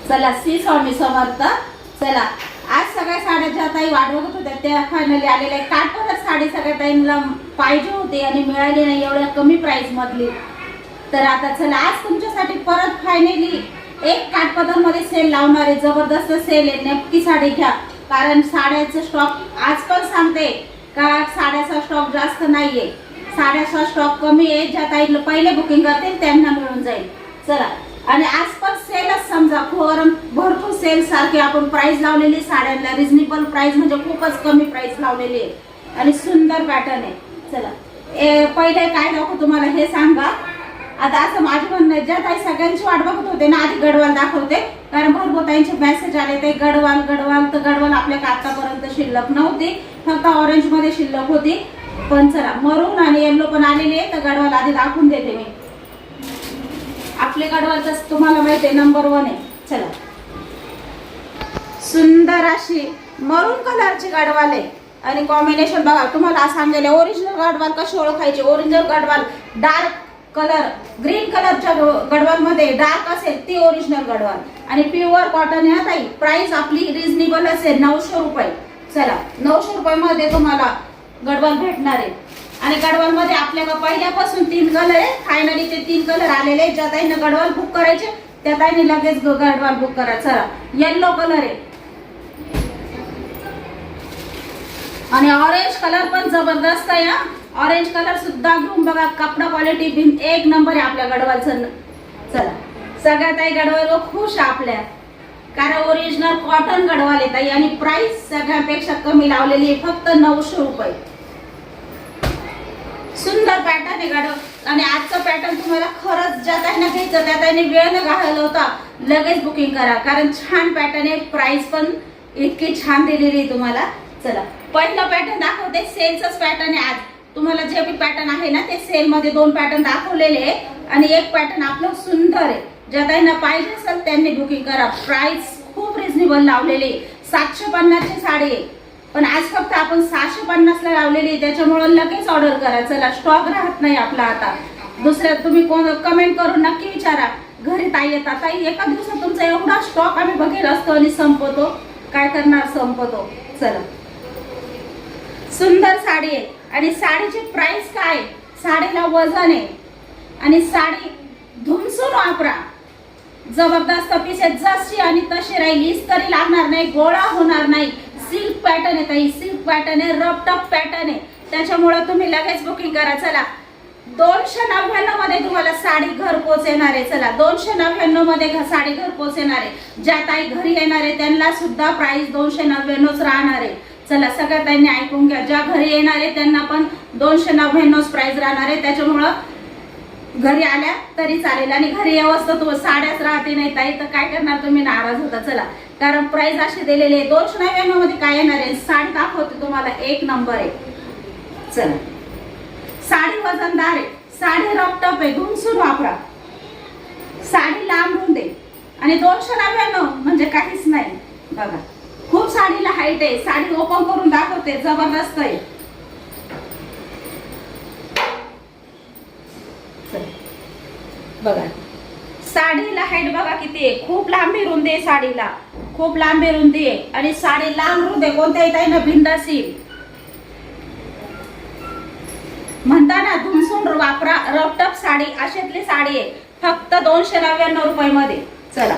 चला श्री स्वामी समर्थ. चला आज सगळ्या साड्या ज्या ताई वाट बघत होत्या त्या फायनली आलेल्या आहेत. काठपदर साडी सगळ्या ताईंना पाहिजे होती आणि मिळाली नाही एवढ्या कमी प्राइस मधली. तर आता चला आज तुमच्यासाठी परत फायनली एक काठपदर मध्ये सेल लावणार आहे. जबरदस्त सेल आहे. नक्की साडी घ्या कारण साड्याचा स्टॉक आज पण सांगते का साड्याचा स्टॉक जास्त नाहीये. साड्याचा स्टॉक कमी आहे. ज्या ताई पहिले बुकिंग करतील त्यांना मिळून जाईल. चला आणि आज पण सेलच समजा भरपूर सेल सारखे आपण प्राइस लावलेली साड्यांना रिजनेबल प्राइस म्हणजे खूपच कमी प्राइस लावलेली आहे आणि सुंदर पॅटर्न आहे. चला पहिले काय दाखवू तुम्हाला हे सांगा. आता असं माझं म्हणणं आहे ज्या ताई सगळ्यांची वाट बघत होते ना आधी गडवाल दाखवते कारण भरपूर ताईंचे मेसेज आले ते गडवाल तर गडवाल आपल्या आतापर्यंत शिल्लक नव्हती. फक्त ऑरेंज मध्ये शिल्लक होती. पण चला मरून आणि येलो पण आलेली आहे तर गडवाल आधी दाखवून देते मी. आपले गडवाल तर तुम्हाला माहिती आहे नंबर 1 आहे. चला सुंदर अशी मरून कलरची गडवाल आहे आणि कॉम्बिनेशन बघा. तुम्हाला सांगायला ओरिजिनल गडवाल कशी ओळखायची. Original Gadwal dark colour green कलरच्या गडवाल मध्ये डार्क असेल ती ओरिजिनल गडवाल आणि प्युअर कॉटन ह्या ताई. प्राइस आपली रिजनेबल असेल 900 रुपये. चला 900 रुपये मध्ये तुम्हाला गडवाल भेटणार आहे आणि गडवाल मध्ये आपल्याला पहिल्यापासून 3 कलर आहे. फायनली ते 3 कलर आलेले. ज्या ताईंना गडवाल बुक करायचे त्या ताईंनी लगेच गडवाल बुक करा. चला येलो कलर आहे आणि ऑरेंज कलर पण जबरदस्त आहे. ऑरेंज कलर सुद्धा घेऊन बघा. कपडा क्वालिटी बिन एक नंबर आहे आपल्या गडवालचं. चला सगळ्या ताई गडवाल खुश आपल्या कारण ओरिजिनल कॉटन गडवाल आहे ताई आणि प्राइस सगळ्यांपेक्षा कमी लावलेली आहे फक्त 900 रुपये. सुंदर पॅटर्न आहे गडवाल आणि आजचं पॅटर्न तुम्हाला खरंच ज्या ताईंना घ्यायचं त्या ताईंनी वेळ न घालवता लगेच बुकिंग करा कारण छान पॅटर्न आहे. प्राइस पण इतकी छान दिलेली आहे तुम्हाला. चला पहिला पॅटर्न दाखवते. सेलचाच पॅटर्न आहे आज. तुम्हाला जे बी पॅटर्न आहे ना ते सेल मध्ये 2 पॅटर्न दाखवलेले आहे आणि एक पॅटर्न आपलं सुंदर आहे. ज्या ताईंना पाहिजे असेल त्यांनी बुकिंग करा. प्राइस खूप रिजनेबल लावलेली 750 ची साडी आहे पण आज फक्त आपण 650 ला लावलेली आहे त्याच्यामुळे लगेच ऑर्डर करा. चला स्टॉक राहत नाही आपला आता. दुसऱ्या तुम्ही कोण कमेंट करून नक्की विचारा घरी ताई येतात ताई एका दिवसात तुमचा एवढा स्टॉक आम्ही बघेल असतो आणि संपवतो. काय करणार संपवतो. चला सुंदर साडी आहे आणि साडीची प्राइस काय. साडीला वजन आहे आणि साडी धुमसून वापरा. जबरदस्त पीस आहे. जशी आणि तशी राहील. इस्त्री लागणार नाही. गोळा होणार नाही. सिल्क पॅटर्न आहे ताई. सिल्क पॅटर्न आहे. रफ टफ पॅटर्न आहे त्याच्यामुळे तुम्ही लगेच बुकिंग करा. चला 299 मध्ये तुम्हाला साडी घर पोच येणार आहे. चला 299 मध्ये साडी घर पोच येणार आहे. ज्या ताई घरी येणार आहे त्यांना सुद्धा प्राइस 299 राहणार आहे. चला सगळ्या ताईंनी ऐकून घ्या. ज्या घरी येणार आहे त्यांना पण 299 प्राइस राहणार आहे. त्याच्यामुळं घरी आल्या तरी चालेल आणि घरी व्यवस्था तो साड्याच राहते नाही ताई तर काय करणार तुम्ही नाराज होता. चला कारण प्राइस अशी दिलेली आहे. 299 मध्ये काय येणार आहे साडी दाखवते तुम्हाला एक नंबर आहे. चला साडी वजनदार आहे. साडी रफ टफ आहे. धुमसून वापरा. साडी लांब रुंद आहे आणि 299 म्हणजे काहीच नाही. बघा खूप साडीला हाईट आहे. साडी ओपन करून दाखवते. जबरदस्त आहे. बघा साडीला हाईट बघा किती आहे. खूप लांबी रुंदी आहे. साडीला खूप लांबी रुंदी आहे आणि साडी लांब रुंद आहे. कोणत्याही ताईंना बिंदासी म्हणता ना धुमसून वापरा. रफटफ साडी अशातली साडी आहे फक्त 299 रुपये मध्ये. चला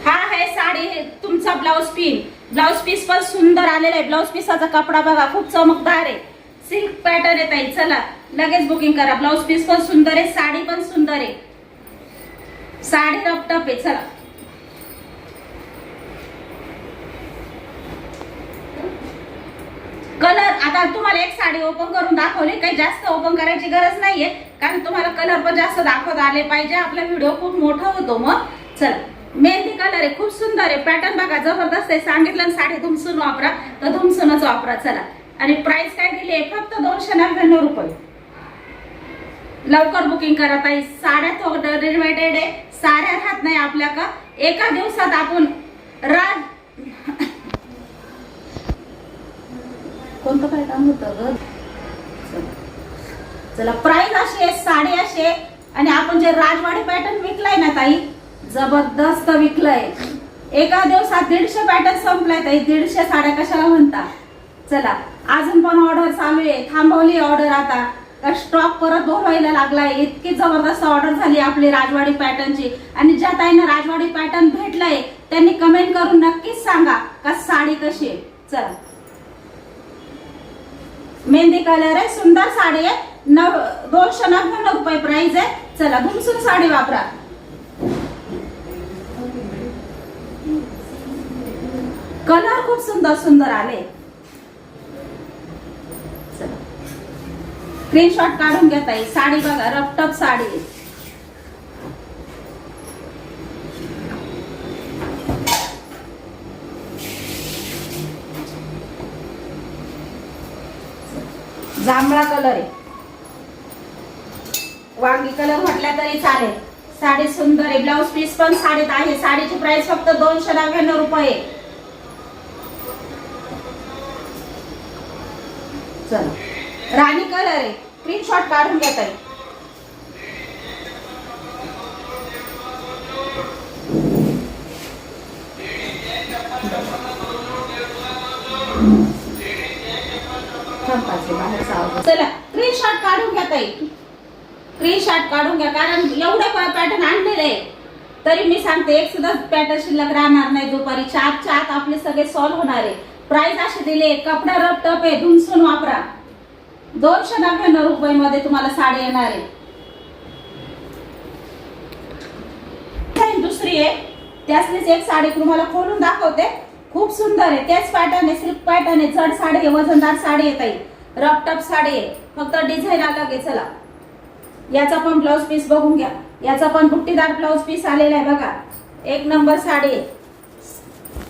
हा आहे साडी तुमचा ब्लाउज पीस. ब्लाउज पीस पण सुंदर आलेला आहे. ब्लाउज पीसाचा कपडा बघा खूप चमकदार आहे. सिल्क पॅटर्न आहे ताई. चला लगेच बुकिंग करा. ब्लाउज पीस पण सुंदर आहे. साडी पण सुंदर आहे. साडी रफटफ आहे. चला कलर आता तुम्हाला एक साडी ओपन करून दाखवली. काही जास्त ओपन करायची गरज नाहीये कारण तुम्हाला कलर पण जास्त दाखवत आले पाहिजे. आपला व्हिडिओ खूप मोठा होतो मग. चला मेहंदी कलर आहे. खूप सुंदर आहे. पॅटर्न बघा जबरदस्त आहे. सांगितलं साडी धुमसून वापरा तर धुमसूनच वापरा. चला आणि प्राइस काय दिली आहे फक्त 299 रुपये. लवकर बुकिंग करा ताई. साड्या तो लिमिटेड आहे. साड्या राहत नाही आपल्या का एका दिवसात आपण कोणतं काय काम होतं ग. चला प्राइस अशी आहे. साडी अशी आहे आणि आपण जे राजवाडी पॅटर्न विकलाय ना ताई, जबरदस्त विकलाय. एका दिवसात 150 पॅटर्न संपलाय ताई. 150 साड्या कशाला म्हणता. चला अजून पण ऑर्डर चालू आहे, थांबवली ऑर्डर आता, स्टॉक परत भरायला लागलाय. इतकी जबरदस्त ऑर्डर झाली आपली राजवाडी पॅटर्नची. आणि ज्या ताईंना राजवाडी पॅटर्न भेटलाय त्यांनी कमेंट करून नक्कीच सांगा का साडी कशी आहे. चला मेहंदी कलर आहे, सुंदर साडी आहे. 299 रुपये प्राइस आहे. चला घुमसून साडी वापरा. कलर खूप सुंदर सुंदर आले. स्क्रीनशॉट काढून घेता येईल. साडी बघा, रपटप साडी. जांभळा कलर आहे, वांगी कलर म्हटला तरी चालेल. साडी सुंदर आहे. ब्लाउज पीस पण साडीत आहे. साडीची प्राइस फक्त 299 रुपये. चला राणी कलर आहे, स्क्रीनशॉट काढून घेता येईल. चला स्क्रीनशॉट काढून घेता येईल. स्क्रीनशॉट काढून घ्या, कारण एवढे पॅटर्न आणलेले आहे तरी मी सांगते एक सुद्धा पॅटर्न शिल्लक राहणार नाही. दुपारी 4च्या आत आपले सगळे सॉल्व्ह होणार आहे. प्राइस असे दिले, कपडा रपटप आहे, धुनसून वापरा. 299 रुपये मध्ये तुम्हाला साडी येणार आहे. दुसरी आहे, त्यासलीच एक साडी तुम्हाला खोलून दाखवते. खूप सुंदर आहे. तेच पॅटर्न आहे, सिल्क पॅटर्न आहे. जड साडी आहे, वजनदार साडी येत आहे, रपटप साडी आहे. फक्त डिझाईन अलग आहे. चला याचा पण ब्लाउज पीस बघून घ्या. याचा पण बुट्टीदार ब्लाउज पीस आलेला आहे बघा. एक नंबर साडी आहे.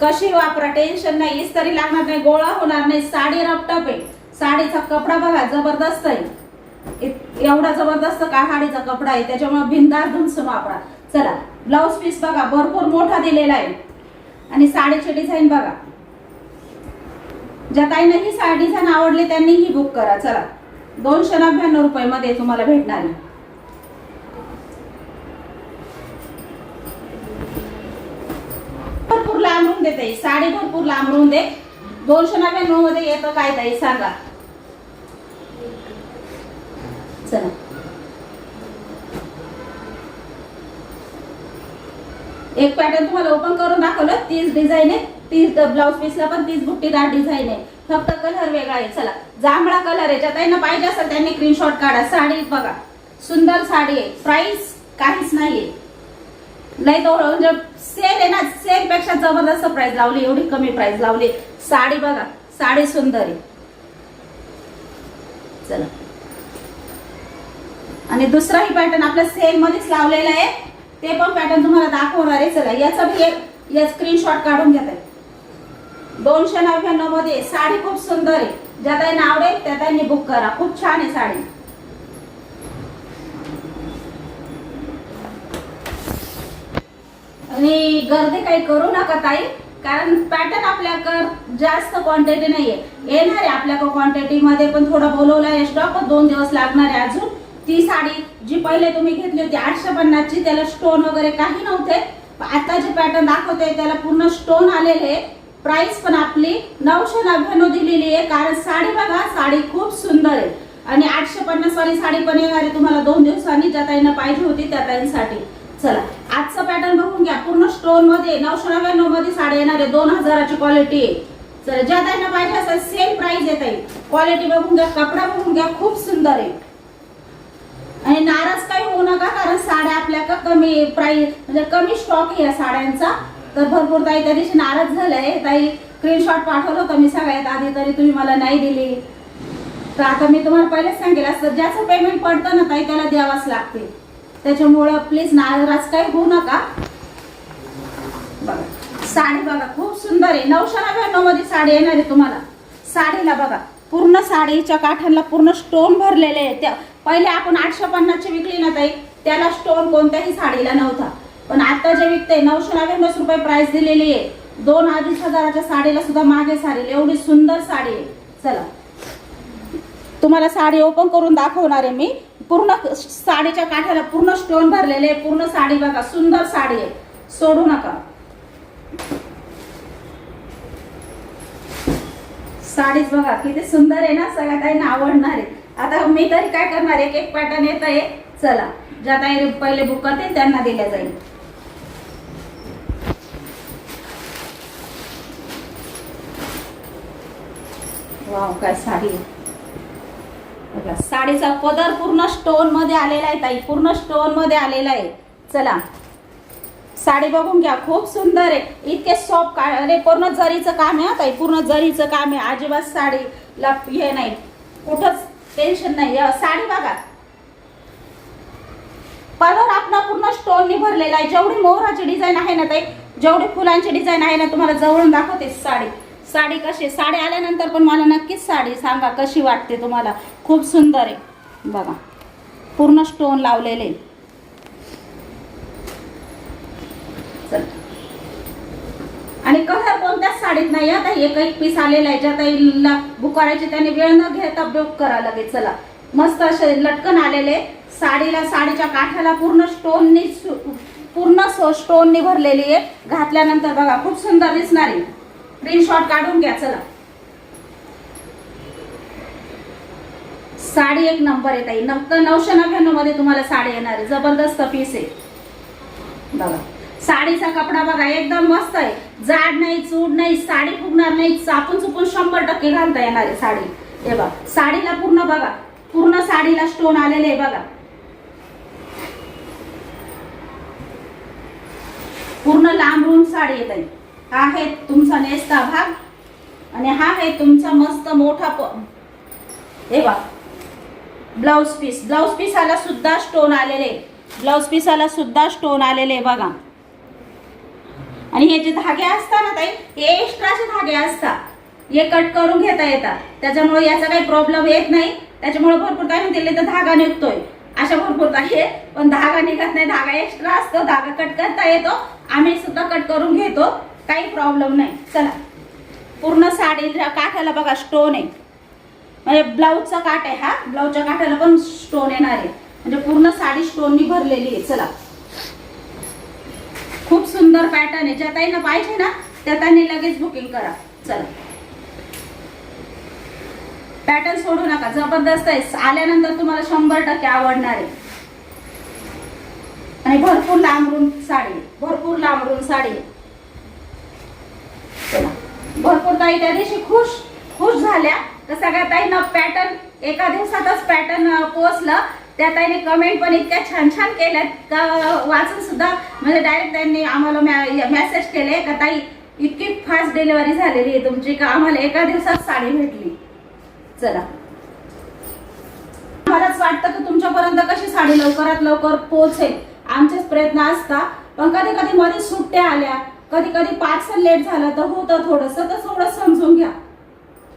कशी वापरा, टेन्शन नाही, इस्त्री लागणार नाही, गोळा होणार नाही. साडी रपटप आहे. साडीचा कपडा बघा, जबरदस्त आहे. एवढा जबरदस्त काहाडीचा कपडा आहे, त्याच्यामुळे बिनधास्त धुनसून वापरा. चला ब्लाउज पीस बघा, भरपूर मोठा दिलेला आहे. आणि साडीचे डिझाईन बघा. ज्या ताईंना ही साडी डिझाईन आवडली त्यांनी ही बुक करा. चला 299 रुपये मध्ये तुम्हाला भेटणार आहे. भरपूर लांबून देते साडी, भरपूर लांबून दे. 299 मध्ये येतं काय ताई सांगा. चला एक पॅटर्न तुम्हाला ओपन करून दाखवलं. 30 डिझाईन आहे, 30 ब्लाउज पीसला पण 30 बुट्टीदार डिझाईन आहे. फक्त कलर वेगळा आहे. चला जांभळा कलर आहे. ज्या ताईंना पाहिजे असेल त्यांनी स्क्रीनशॉट काढा. साडी बघा, सुंदर साडी आहे. प्राइस काहीच नाहीये. नाही तो म्हणजे सेल आहे ना, सेल पेक्षा जबरदस्त प्राइस लावली. एवढी कमी प्राइस लावली. साडी बघा, साडी सुंदर आहे. चला आणि दुसराही पॅटर्न आपल्या सेल मध्येच लावलेला आहे, ते पण पॅटर्न तुम्हाला दाखवणार आहे. चला याचा भी एक या स्क्रीनशॉट काढून घेता येईल. 299 मध्ये साडी खूप सुंदर आहे. ज्या ताईंना आवडेल त्या ताईंनी बुक करा. खूप छान आहे साडी. आणि गर्दी काही करू नका ताई, कारण पॅटर्न आपल्याकडे जास्त क्वांटिटी नाहीये. येणार आहे आपल्याकडे क्वांटिटी मध्ये, पण थोडा बोलवला आहे स्टॉक. 2 दिवस लागणार आहे अजून. ती साडी जी पहिले तुम्ही घेतली होती 850 ची, त्याला स्टोन वगैरे काही नव्हते. आता जे पॅटर्न दाखवते त्याला पूर्ण स्टोन आलेले. प्राइस पण आपली 999 दिलेली आहे. कारण साडी बघा, साडी खूप सुंदर आहे. आणि 850 वाली साडी पण येणार आहे तुम्हाला 2 दिवसांनी. ज्या ताईंना पाहिजे होती त्या ताईंसाठी. चला आजचा पॅटर्न बघून घ्या. पूर्ण स्टोन मध्ये 999 मध्ये साडी येणार आहे. 2000 ची क्वालिटी आहे. चला ज्या ताईंना पाहिजे असेल सेम प्राइस येत आहे. क्वालिटी बघून घ्या, कपडा बघून घ्या, खूप सुंदर आहे. आणि नाराज काही होऊ नका, कारण साड्या आपल्याकडे कमी प्राइस म्हणजे कमी स्टॉक आहे या साड्यांचा. तर भरपूर ताई त्या दिवशी नाराज झाले. ताई स्क्रीनशॉट पाठवलं होतं मी सगळ्यात आधी, तरी तुम्ही मला नाही दिली. तर आता मी तुम्हाला पहिलेच सांगेल, असं ज्याचं पेमेंट पडतं ना ताई त्याला द्यावाच लागते. त्याच्यामुळे प्लीज नाराज काही होऊ नका. बघा साडी बघा, खूप सुंदर आहे. 999 मध्ये साडी येणार आहे तुम्हाला. साडीला बघा, पूर्ण साडीच्या काठांना पूर्ण स्टोन भरलेले आहे. त्या पहिले आपण 850 ची विकली ना ताई, त्याला स्टोन कोणत्याही साडीला नव्हता. पण आता जे विकते 999 रुपये प्राइस दिलेली आहे. 2-2.5 हजाराच्या साडीला सुद्धा मागे साडी, एवढी सुंदर साडी आहे. चला तुम्हाला साडी ओपन करून दाखवणार आहे मी. पूर्ण साडीच्या काठाला पूर्ण स्टोन भरलेले, पूर्ण साडी बघा, सुंदर साडी आहे, सोडू नका. साडीच बघा किती सुंदर आहे ना, सगळ्या ताईंना आवडणार आहे. आता मी तरी काय करणार, एक एक पॅटर्न येत आहे. चला, ज्या ताई पहिले बुक करतील त्यांना दिल्या जाईल. वाव, काय साडी आहे बघा. साडीचा पदर पूर्ण स्टोन मध्ये आलेला आहे ताई, पूर्ण स्टोन मध्ये आलेला आहे. चला, साडी बघून घ्या, खूप सुंदर आहे. इतके सॉफ्ट, अरे पूर्ण जरीचं काम आहे ताई, पूर्ण जरीचं काम आहे. अजिबात साडीला हे नाही, कुठंच टेन्शन नाही. साडी बघा, पदर आपला पूर्ण स्टोननी भरलेला आहे. जेवढी मोहराची डिझाईन आहे ना ताई, जेवढी फुलांची डिझाईन आहे ना, तुम्हाला जवळून दाखवते साडी. साडी कशी, साडी आल्यानंतर पण मला नक्कीच साडी सांगा कशी वाटते तुम्हाला. खूप सुंदर आहे बघा, पूर्ण स्टोन लावलेले. आणि कलर कोणत्याच साडीत नाही. आता एक पीस आलेला आहे. ज्या ताईला बुक करायची त्यांनी वेळ न घेता बुक करा लगेच. चला, मस्त असे लटकन आलेले साडीला. साडीच्या काठाला पूर्ण स्टोननी भरलेली आहे. घातल्यानंतर बघा खूप सुंदर दिसणार आहे. स्क्रीनशॉट काढून घ्या. चला, साडी एक नंबर आहे ताई. 999 मध्ये तुम्हाला साडी येणार आहे. जबरदस्त पीस आहे बघा. साडीचा कपडा बघा, एकदम मस्त आहे. जाड नाही, चूड नाही, साडी फुगणार नाही. चापून चुपून 100% घालता येणार आहे साडी. हे बघा, साडीला पूर्ण बघा, पूर्ण साडीला स्टोन आलेले आहे बघा. पूर्ण लांबरून साडी येत आहे. हा आहे तुमचा नेसता भाग आणि हा आहे तुमचा मस्त मोठा हे बघा ब्लाउज पीस. ब्लाउज पीसाला सुद्धा स्टोन आलेले, ब्लाउज पीसाला सुद्धा स्टोन आलेले बघा. आणि हे जे धागे असतात ना ताई, हे एक्स्ट्राचे धागे असतात. हे कट करून घेता येतात, त्याच्यामुळे याचा काही प्रॉब्लेम येत नाही. त्याच्यामुळे भरपूर काय दिले तर धागा निघतोय, अशा भरपूर आहे. पण धागा निघत नाही, धागा एक्स्ट्रा असतो. धागा कट करता येतो, आम्ही सुद्धा कट करून घेतो, काही प्रॉब्लेम नाही. चला, पूर्ण साडीच्या काठाला बघा स्टोन आहे. म्हणजे ब्लाऊजचा काठ आहे हा, ब्लाऊजच्या काठाला पण स्टोन येणार आहे. म्हणजे पूर्ण साडी स्टोननी भरलेली आहे. चला, खूप सुंदर पॅटर्न आहे. ज्या ताईंना पाहिजे ना त्या ताईंनी लगेच बुकिंग करा. चला, पॅटर्न सोडू नका, जबरदस्त आहे. आल्यानंतर तुम्हाला 100% आवडणार आहे. आणि भरपूर लांबरून साडी, भरपूर लांबरून साडी. चला, भरपूर ताई त्या दिवशी खुश झाल्या. तर सगळ्या ताईंना पॅटर्न एका दिवसातच पॅटर्न पोहोचलं. त्या ताईने कमेंट पण इतक्या छान छान केल्यात का वाचून सुद्धा, म्हणजे डायरेक्ट त्यांनी आम्हाला मेसेज केले का ताई इतकी फास्ट डिलिव्हरी झालेली आहे तुमची का आम्हाला एका दिवसात साडी भेटली. चला, मलाच वाटतं की तुमच्यापर्यंत कशी साडी लवकरात लवकर पोहोचेल, आमचेच प्रयत्न असतात. पण कधी कधी मध्ये सुट्ट्या आल्या, कधी कधी पार्सल लेट झालं तर होतं थोडंसं, तर थोडं समजून घ्या.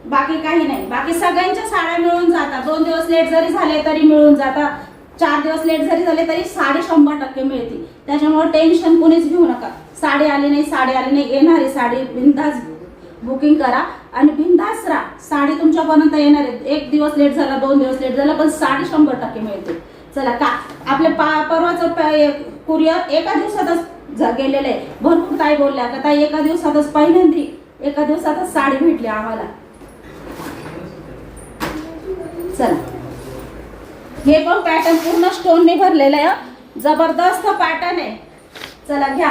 बाकी काही नाही. बाकी सगळ्यांच्या साड्या मिळून जातात. 2 दिवस लेट जरी झाले तरी मिळून जातात. 4 दिवस लेट जरी झाले तरी साडी 100% मिळते. त्याच्यामुळे टेन्शन कोणीच घेऊ नका. साडी आली नाही, साडी आली नाही, येणारी साडी बिनधास्त बुकिंग करा आणि बिनधास्त राहा. साडी तुमच्यापर्यंत येणार आहे. 1 दिवस लेट झाला, 2 दिवस लेट झाला, पण साडी 100% मिळते. चला, का आपल्या परवाचं कुरिअर एका दिवसातच गेलेलं आहे. भरपूर ताई बोलल्या का ताई एका दिवसातच, पहिल्यांदी एका दिवसातच साडी भेटली आम्हाला. चला, हे पण पॅटर्न पूर्ण स्टोनने भरलेलं आहे. जबरदस्त पॅटर्न आहे. चला, घ्या.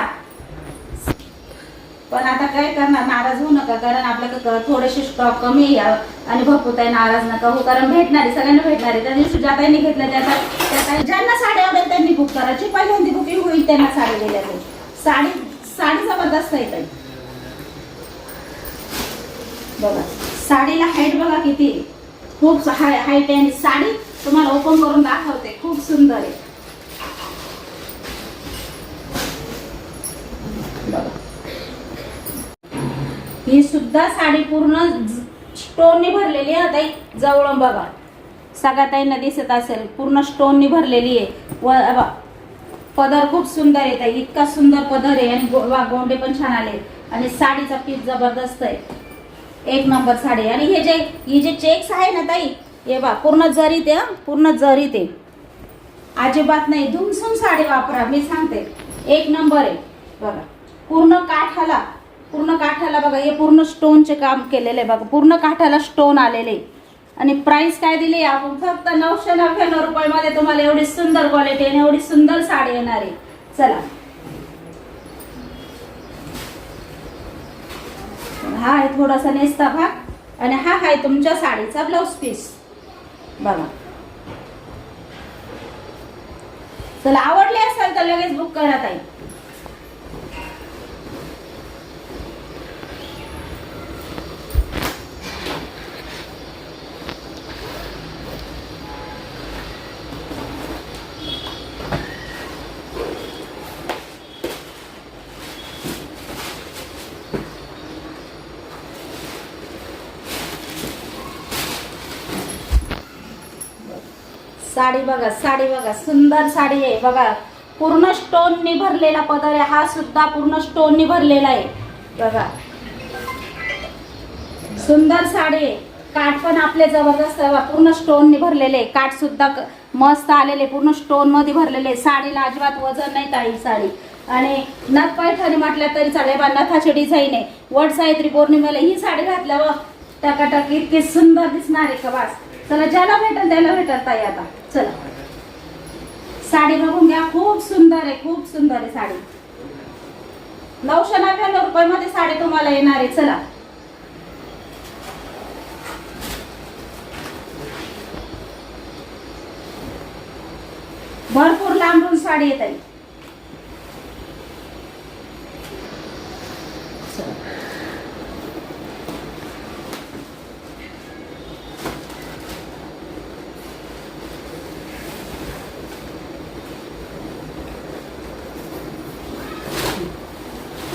पण आता काय करणार, नाराज होऊ नका, कारण आपल्याकडे थोडेसे स्टॉक कमी आहे आणि भरपूर ताई नाराज नका हो, कारण भेटणारी सगळ्यांना भेटणारी. त्या दिवशी ज्या ताईंनी घेतलं त्या ज्यांना साडी आवडेल त्यांनी बुक करायची. पहिल्यांदी बुकिंग होईल त्यांना साडी दिल्या जाईल. साडी जबरदस्त आहे ताई बघा. साडीला हाईट बघा किती, खूप हाईट आहे. आणि साडी तुम्हाला ओपन करून दाखवते, खूप सुंदर आहे बघा. ही सुद्धा साडी पूर्ण स्टोननी भरलेली आहे ताई. जवळून बघा, सगळ्या ताईंना दिसत असेल, पूर्ण स्टोननी भरलेली आहे. पदर खूप सुंदर आहे ताई, इतका सुंदर पदर आहे. आणि गोंडे पण छान आले. आणि साडीचा पीस जबरदस्त आहे, एक नंबर साडी. आणि ही जे चेक्स आहे ना ताई, हे बा पूर्ण जरीत आहे, पूर्ण जरीत आहे, अजिबात नाही. धुमसून साडी वापरा, मी सांगते, एक नंबर आहे. बघा पूर्ण काठाला बघा, हे पूर्ण स्टोनचे काम केलेले आहे बघा, पूर्ण काठाला स्टोन आलेले. आणि प्राइस काय दिली आपण, फक्त 999 रुपयामध्ये तुम्हाला एवढी सुंदर क्वालिटी आणि एवढी सुंदर साडी येणार आहे. चला, हा आहे थोडासा नेसता भाग आणि हा आहे तुमच्या साडीचा ब्लाउज पीस. बघा, चला आवडली असेल तर लगेच बुक करा ताई. साडी बघा, सुंदर साडी आहे बघा, पूर्ण स्टोननी भरलेला पदर आहे. हा सुद्धा पूर्ण स्टोननी भरलेला आहे बघा, सुंदर साडी आहे. काठ पण आपले जबरदस्त आहे, पूर्ण स्टोननी भरलेले. काठ सुद्धा मस्त आलेले, पूर्ण स्टोन मध्ये भरलेले. साडीला अजिबात वजन नाही ताई साडी. आणि नथ पैठणी म्हटल्या तरी चालेल बा, नथाची डिझाईन आहे. वट सावित्री पौर्णिमेला ही साडी घातल्यावर टकाटक इतकी सुंदर दिसणार आहे का बस. चला, ज्याला भेटेल त्याला भेटेल ताई. आता चला साडी बघून घ्या, खूप सुंदर आहे, खूप सुंदर आहे साडी. 999 रुपयामध्ये साडी तुम्हाला येणार आहे. चला, भरपूर लांबून साडी येत आहे.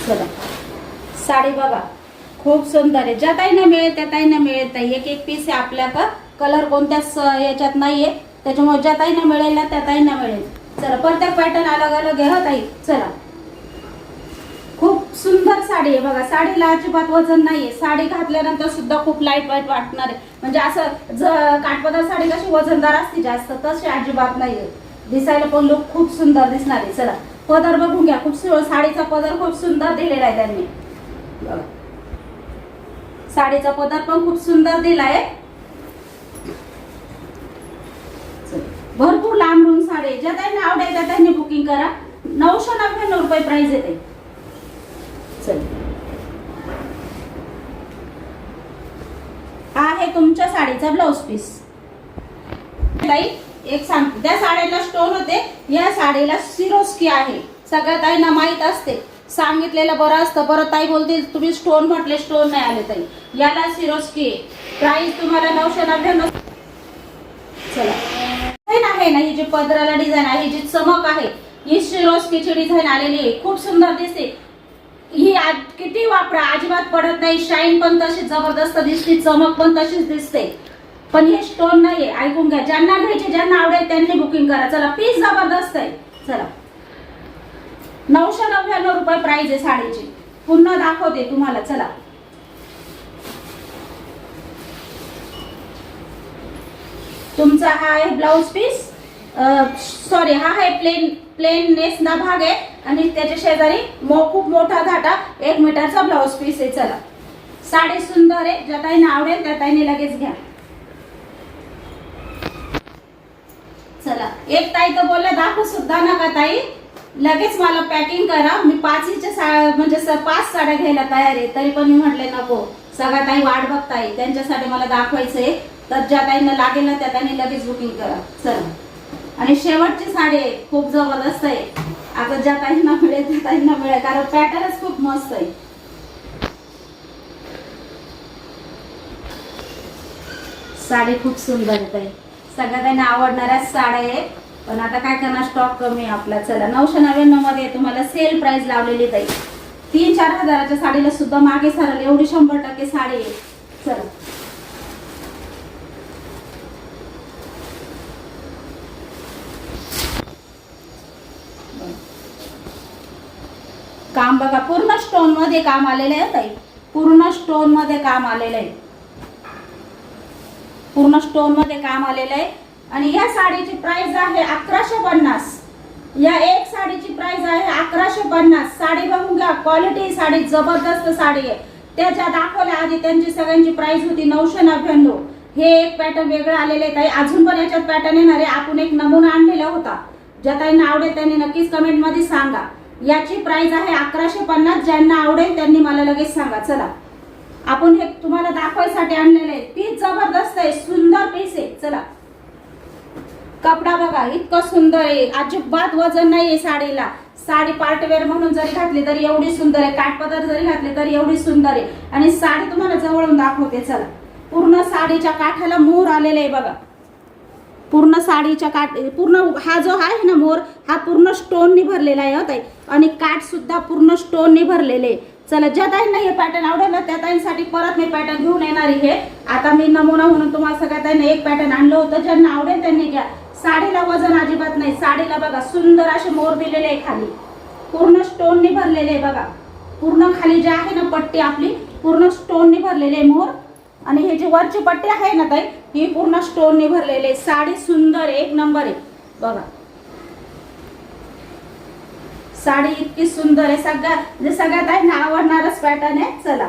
चला, साडी बघा, खूप सुंदर आहे. ज्या ताईंना मिळेल त्या ताईंना मिळेल ताई. एक एक पीस आहे आपल्याकडं, कलर कोणत्याच याच्यात नाहीये, त्याच्यामुळे ज्या ताईंना मिळेल ना त्या ताईंना मिळेल. चला, प्रत्येक पॅटर्न अलग अलग आहे हा ताई. चला, खूप सुंदर साडी आहे बघा, साडीला अजिबात वजन नाहीये. साडी घातल्यानंतर सुद्धा खूप लाईट वाईट वाटणार आहे. म्हणजे असं काठपदर साडी कशी वजनदार असते जास्त, तशी अजिबात नाहीये. दिसायला पण लुक खूप सुंदर दिसणार आहे. चला, पदर बघून घ्या, खूप साडीचा पदर खूप सुंदर दिलेला आहे त्यांनी. साडीचा पदर पण खूप सुंदर दिलाय. भरपूर लांबून साडी, ज्या त्यांना आवडेल त्या त्यांनी बुकिंग करा. 999 रुपये प्राइस येते. हा आहे तुमच्या साडीचा ब्लाउज पीस. ताई एक सांगते, त्या साडीला स्टोन होते, या साडीला सिरोस्की आहे. सगळ्या ताईंना माहित असते, सांगितलेलं बरं असतं. परत ताई बोलतील तुम्ही स्टोन म्हटले, स्टोन नाही आले ताई. याला सिरोस्की आहे. प्राइस तुम्हाला 999. चला, आहे ना, ही जी पदराला डिझाईन आहे, ही जी चमक आहे, ही सिरोस्कीची डिझाईन आलेली आहे. खूप सुंदर दिसते ही. किती वापरा अजिबात पडत नाही. शाईन पण तशीच जबरदस्त दिसते, चमक पण तशीच दिसते. पण हे स्टोन नाहीये. ऐकून घ्या, ज्यांना घ्यायचे ज्यांना आवडेल त्यांनी बुकिंग करा. चला, पीस जबरदस्त आहे. चला, 999 रुपये प्राइस आहे साडीची. पुन्हा दाखवते तुम्हाला. चला, तुमचा हा आहे ब्लाउज पीस, सॉरी हा आहे प्लेन नेसना भाग आहे आणि त्याच्या शेजारी खूप मोठा धाटा 1 मीटरचा ब्लाउज पीस आहे. चला, साडी सुंदर आहे, ज्या ताईंना आवडेल त्या ताईंनी लगेच घ्या. चला, एक ताई तर बोलल्या दाखवू सुद्धा नका ताई, लगेच मला पॅकिंग करा. मी 5 म्हणजे 5 साड्या घ्यायला तयार आहे, तरी पण मी म्हटले नको. सगळ्या ताई वाट बघताय, त्यांच्यासाठी मला दाखवायचंय. तर ज्या ताईंना लागेल ना त्या ताईंनी लगेच बुकिंग करा. चला, आणि शेवटची साडी आहे, खूप जबरदस्त आहे. आता ज्या ताईंना मिळेल त्या ताईंना मिळेल, कारण पॅटर्नच खूप मस्त आहे. साडी खूप सुंदर आहे, सगळ्या ताईंना आवडणाऱ्या साड्या आहे. पण आता काय करणार, स्टॉक कमी आहे आपला. चला, 999 मध्ये तुम्हाला सेल प्राइस लावलेली ताई. 3-4 हजाराच्या साडीला सुद्धा मागे सरळ एवढी 100% साडी आहे. चला, काम बघा, पूर्ण स्टोन मध्ये काम आलेलं आहे ताई, पूर्ण स्टोन मध्ये काम आलेलं आहे. पूर्ण स्टोन मध्ये काम आलेलं आहे आणि या साडीची प्राइस आहे 1150. या एक साडीची प्राइस आहे 1150. साडी बघून घ्या, क्वालिटी साडी जबरदस्त साडी आहे. त्याच्या दाखवल्या आधी त्यांची सगळ्यांची प्राइस होती 999. हे एक पॅटर्न वेगळं आलेले आहे. अजून पण याच्यात पॅटर्न येणार आहे. आपण एक नमुना आणलेला होता, ज्या ताईंना आवडेल त्यांनी नक्कीच कमेंट मध्ये सांगा. याची प्राइस आहे 1150. ज्यांना आवडेल त्यांनी मला लगेच सांगा. चला आपण हे तुम्हाला दाखवायसाठी आणलेले आहे. पीस जबरदस्त आहे, सुंदर पीस आहे. चला कपडा बघा, इतकं सुंदर आहे, अजिबात वजन नाहीये साडीला. साडी पार्टवेअर म्हणून जरी घातली तरी एवढी सुंदर आहे, काठपदर जरी घातले तरी एवढी सुंदर आहे. आणि साडी तुम्हाला जवळून दाखवते. चला पूर्ण साडीच्या काठाला मोर आलेले आहे बघा. पूर्ण साडीच्या काठ, पूर्ण हा जो आहे ना मोर, हा पूर्ण स्टोननी भरलेला आहे होता. आणि काठ सुद्धा पूर्ण स्टोननी भरलेले. चला ज्या ताईंना हे पॅटर्न आवडेल ना त्या ताईंसाठी परत मी पॅटर्न घेऊन येणार आहे. आता मी नमुना म्हणून तुम्हाला सगळ्या ताईंना एक पॅटर्न आणलं होतं. ज्यांना आवडेल त्यांनी घ्या. साडीला वजन अजिबात नाही. साडीला बघा सुंदर असे मोर दिलेले आहे खाली, पूर्ण स्टोननी भरलेले आहे बघा. पूर्ण खाली जे आहे ना पट्टी आपली पूर्ण स्टोननी भरलेले आहे मोर. आणि हे जी वरची पट्टी आहे ना ताई, ही पूर्ण स्टोननी भरलेली आहे. साडी सुंदर आहे, एक नंबर आहे बघा. साडी इतकी सुंदर आहे, सगळ्यात आहे ना आवडणारच पॅटर्न आहे. चला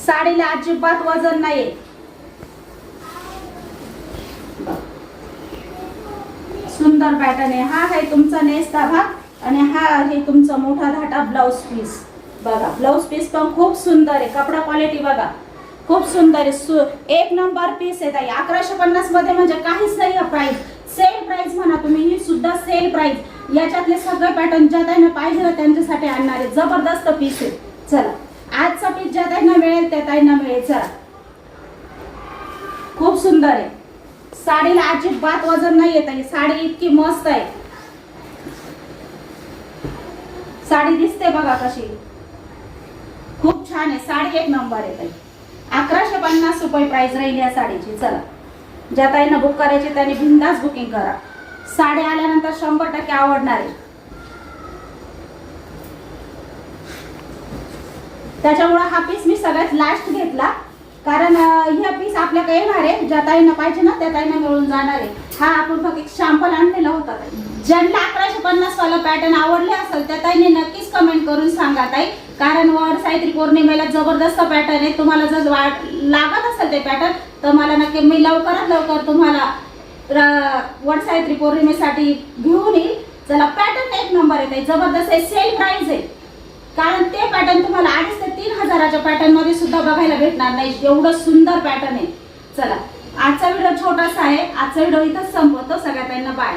साडीला अजिबात वजन नाहीये. सुंदर पॅटर्न आहे. हा आहे तुमचा नेसता भाग आणि हा आहे तुमचा मोठा धाटा ब्लाउज पीस बघा. ब्लाउज पीस पण खूप सुंदर आहे. कपडा क्वालिटी बघा खूप सुंदर आहे. एक नंबर पीस आहे ताई. 1150 मध्ये म्हणजे काहीच नाही. प्राइस सेल प्राइस म्हणा तुम्ही, ही सुद्धा सेल प्राइस. याच्यातले सगळे पॅटर्न ज्या ताईंना पाहिजे ना त्यांच्यासाठी आणणार आहे. जबरदस्त पीस आहे. चला आजचा पीस ज्या ताईंना मिळेल त्या ताईंना मिळेल. चला खूप सुंदर आहे. साडीला अजिबात वजन नाही येत आहे. साडी इतकी मस्त आहे. साडी दिसते बघा कशी, खूप छान आहे. साडी एक नंबर आहे ताई. 1150 रुपये प्राइस राहील या साडीची. चला ज्या ताईंना बुक करायची त्यांनी बिनधास्त बुकिंग करा. साडी आल्यानंतर 100% आवडणार आहे. त्याच्यामुळे हा पीस मी सगळ्यात लास्ट घेतला, कारण ह्या पीस आपल्याकडे येणार आहे. ज्या ताईंना पाहिजे ना त्या ताईंना मिळून जाणार आहे. हा आपण फक्त एक सॅम्पल आणलेला होता ताई. ज्यांना 1150 वाला पॅटर्न आवडले असेल त्या ताईंनी नक्कीच कमेंट करून सांगा ताई. कारण वड सावित्री पौर्णिमेला जबरदस्त पॅटर्न आहे. तुम्हाला जर लागत असेल ते पॅटर्न तर मला नक्की मी लवकरात लवकर तुम्हाला वड सावित्री पौर्णिमेसाठी घेऊन येईल. चला पॅटर्न एक नंबर आहे ताई, जबरदस्त आहे. सेल प्राइस आहे, कारण ते पॅटर्न तुम्हाला 2,500 ते 3,000च्या पॅटर्न मध्ये सुद्धा बघायला भेटणार नाही. एवढं सुंदर पॅटर्न आहे. चला आजचा व्हिडिओ छोटासा आहे. आजचा व्हिडिओ इथंच संपवतो. सगळ्यांना बाय.